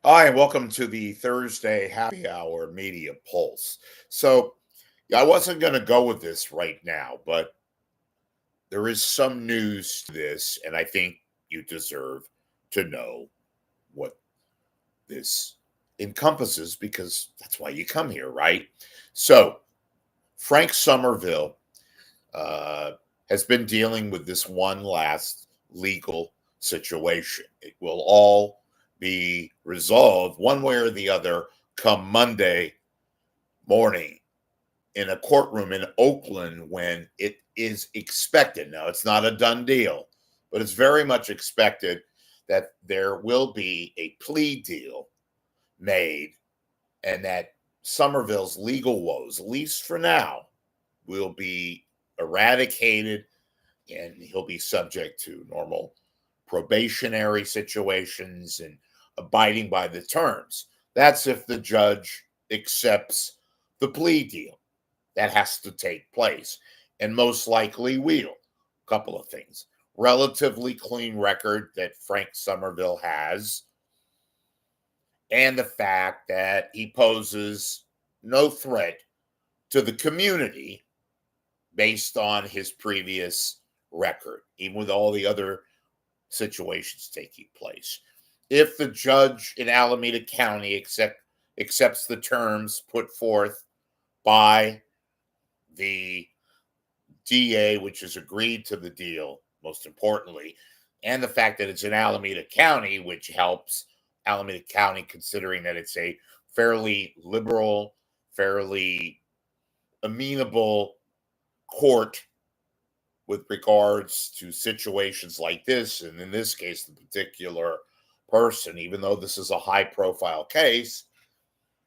Hi, and welcome to the Thursday Happy Hour Media Pulse. So, I wasn't going to go with this right now, but there is some news to this, and I think you deserve to know what this encompasses because that's why you come here, right? So, Frank Somerville uh, has been dealing with this one last legal situation. It will all be resolved one way or the other come Monday morning in a courtroom in Oakland when it is expected. Now, it's not a done deal, but it's very much expected that there will be a plea deal made and that Somerville's legal woes, at least for now, will be eradicated and he'll be subject to normal probationary situations and abiding by the terms. That's if the judge accepts the plea deal. That has to take place and most likely will. Couple of things. Relatively clean record that Frank Somerville has, and the fact that he poses no threat to the community based on his previous record, even with all the other situations taking place. If the judge in Alameda County accepts the terms put forth by the DA, which has agreed to the deal, most importantly, and the fact that it's in Alameda County, which helps Alameda County considering that it's a fairly liberal, fairly amenable court with regards to situations like this. And in this case, the particular person, even though this is a high profile case,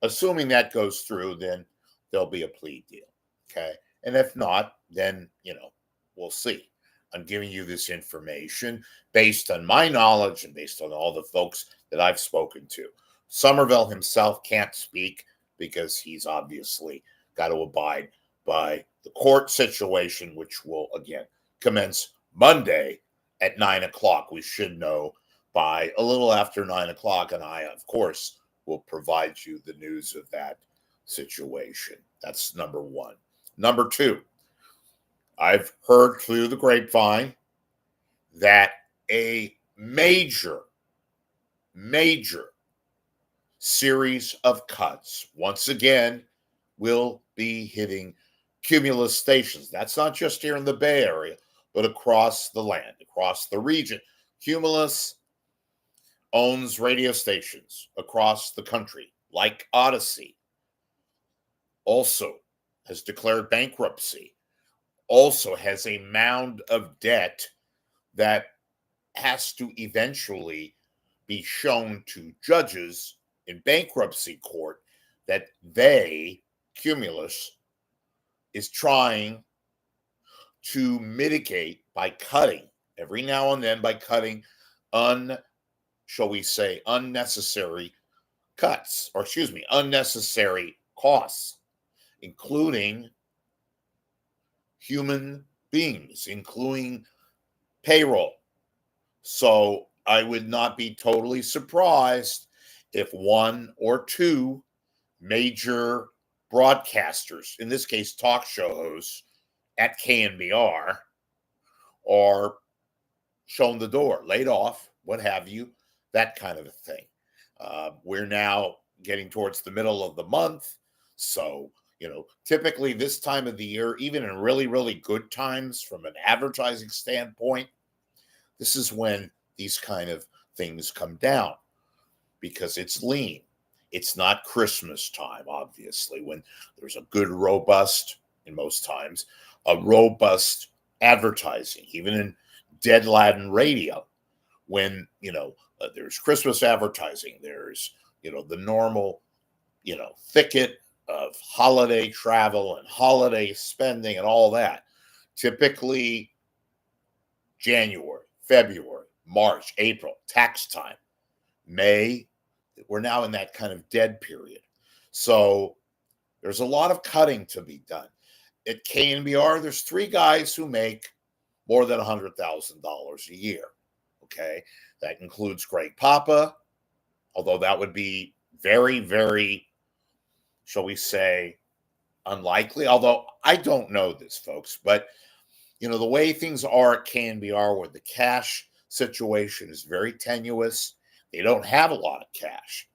assuming that goes through, then there'll be a plea deal. Okay. And if not, then, we'll see. I'm giving you this information based on my knowledge and based on all the folks that I've spoken to. Somerville himself can't speak because he's obviously got to abide by the court situation, which will again commence Monday at 9 o'clock. We should know by a little after 9 o'clock, and I, of course, will provide you the news of that situation. That's number one. Number two, I've heard through the grapevine that a major series of cuts once again will be hitting Cumulus stations. That's not just here in the Bay Area, but across the land, across the region. Cumulus owns radio stations across the country, like Odyssey, also has declared bankruptcy, also has a mound of debt that has to eventually be shown to judges in bankruptcy court that they, Cumulus, is trying to mitigate by cutting every now and then by cutting shall we say, unnecessary cuts, or excuse me, unnecessary costs, including human beings, including payroll. So I would not be totally surprised if one or two major broadcasters, in this case talk show hosts at KNBR, are shown the door, laid off, what have you, that kind of a thing. We're now getting towards the middle of the month. So, typically this time of the year, even in really, really good times from an advertising standpoint, this is when these kind of things come down because it's lean. It's not Christmas time, obviously, when there's a good, robust, in most times, a robust advertising, even in dead Latin radio, when, there's Christmas advertising, there's, the normal, thicket of holiday travel and holiday spending and all that. Typically, January, February, March, April, tax time, May, we're now in that kind of dead period. So there's a lot of cutting to be done. At KNBR, there's three guys who make more than $100,000 a year. Okay. That includes Greg Papa, although that would be very, very, shall we say, unlikely. Although I don't know this, folks, but the way things are at KNBR, where the cash situation is very tenuous, they don't have a lot of cash,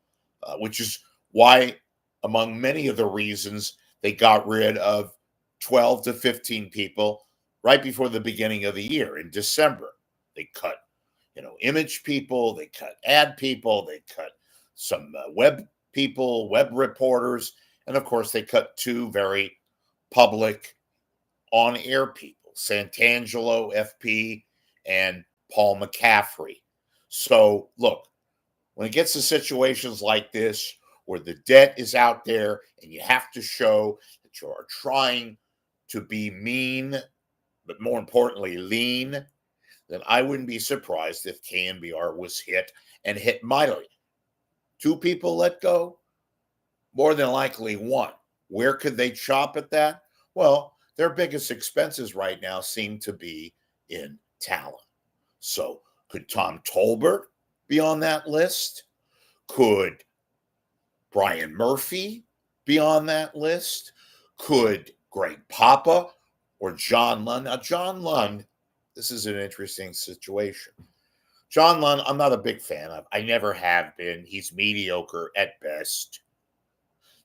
which is why, among many of the reasons, they got rid of 12 to 15 people right before the beginning of the year in December. They cut, image people, they cut ad people, they cut some web people, web reporters, and of course, they cut two very public on-air people, Santangelo, FP, and Paul McCaffrey. So, look, when it gets to situations like this, where the debt is out there and you have to show that you are trying to be mean, but more importantly, lean, then I wouldn't be surprised if KNBR was hit and hit mightily. Two people let go, more than likely one. Where could they chop at that? Well, their biggest expenses right now seem to be in talent. So could Tom Tolbert be on that list? Could Brian Murphy be on that list? Could Greg Papa or John Lund? Now, John Lund, this is an interesting situation. John Lund, I'm not a big fan of. I never have been. He's mediocre at best.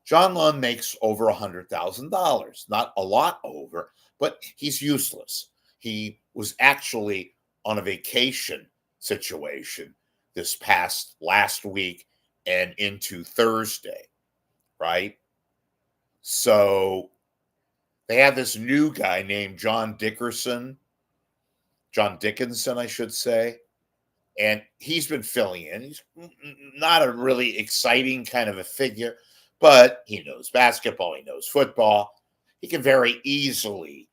John Lund makes over $100,000. Not a lot over, but he's useless. He was actually on a vacation situation this past last week and into Thursday, right? So they have this new guy named John Dickinson, I should say, and he's been filling in. He's not a really exciting kind of a figure, but he knows basketball, he knows football. He can very easily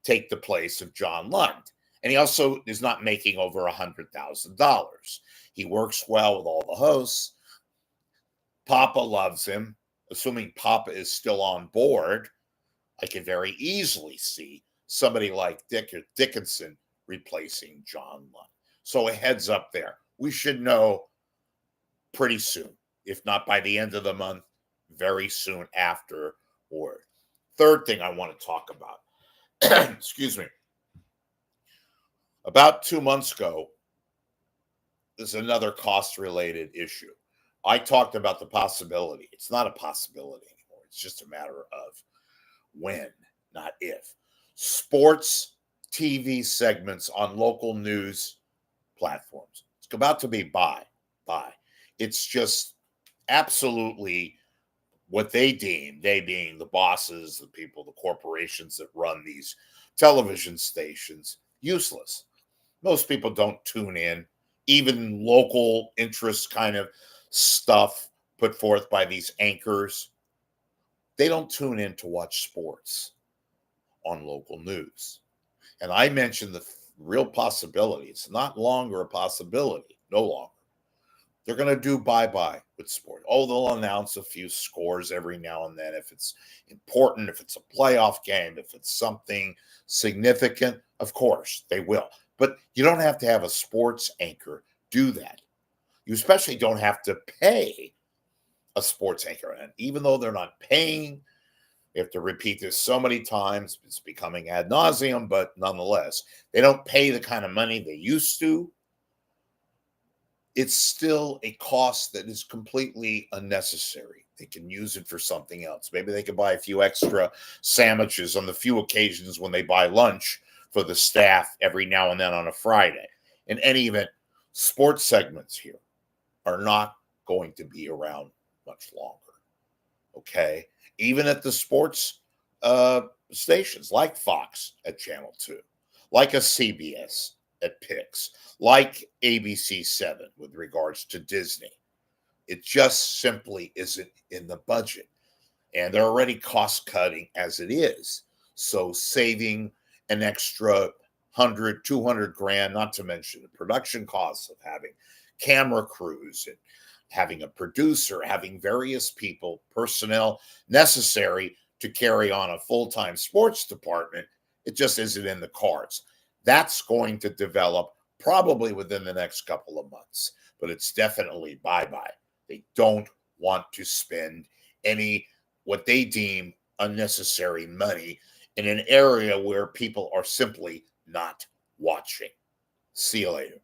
take the place of John Lund. And he also is not making over $100,000. He works well with all the hosts. Papa loves him. Assuming Papa is still on board, I can very easily see somebody like Dickinson replacing John Lund. So a heads up there. We should know pretty soon, if not by the end of the month, very soon afterward. Third thing I want to talk about, excuse me. About 2 months ago, there's another cost-related issue. I talked about the possibility. It's not a possibility anymore. It's just a matter of when, not if. Sports TV segments on local news platforms. It's about to be buy. It's just absolutely what they deem, they being the bosses, the people, the corporations that run these television stations, useless. Most people don't tune in. Even local interest kind of stuff put forth by these anchors, they don't tune in to watch sports on local news. And I mentioned the real possibility. It's not longer a possibility, no longer. They're going to do bye-bye with sport. Oh, they'll announce a few scores every now and then if it's important, if it's a playoff game, if it's something significant. Of course, they will. But you don't have to have a sports anchor do that. You especially don't have to pay a sports anchor. And even though they're not paying, you have to repeat this so many times. It's becoming ad nauseum, but nonetheless, they don't pay the kind of money they used to. It's still a cost that is completely unnecessary. They can use it for something else. Maybe they could buy a few extra sandwiches on the few occasions when they buy lunch for the staff every now and then on a Friday. In any event, sports segments here are not going to be around much longer. Okay? Even at the sports stations like Fox at Channel 2, like a CBS at Pix, like ABC7 with regards to Disney. It just simply isn't in the budget. And they're already cost cutting as it is. So saving an extra 100, 200 grand, not to mention the production costs of having camera crews and having a producer, having various people, personnel necessary to carry on a full-time sports department, it just isn't in the cards. That's going to develop probably within the next couple of months. but it's definitely bye-bye. They don't want to spend any what they deem unnecessary money in an area where people are simply not watching. See you later.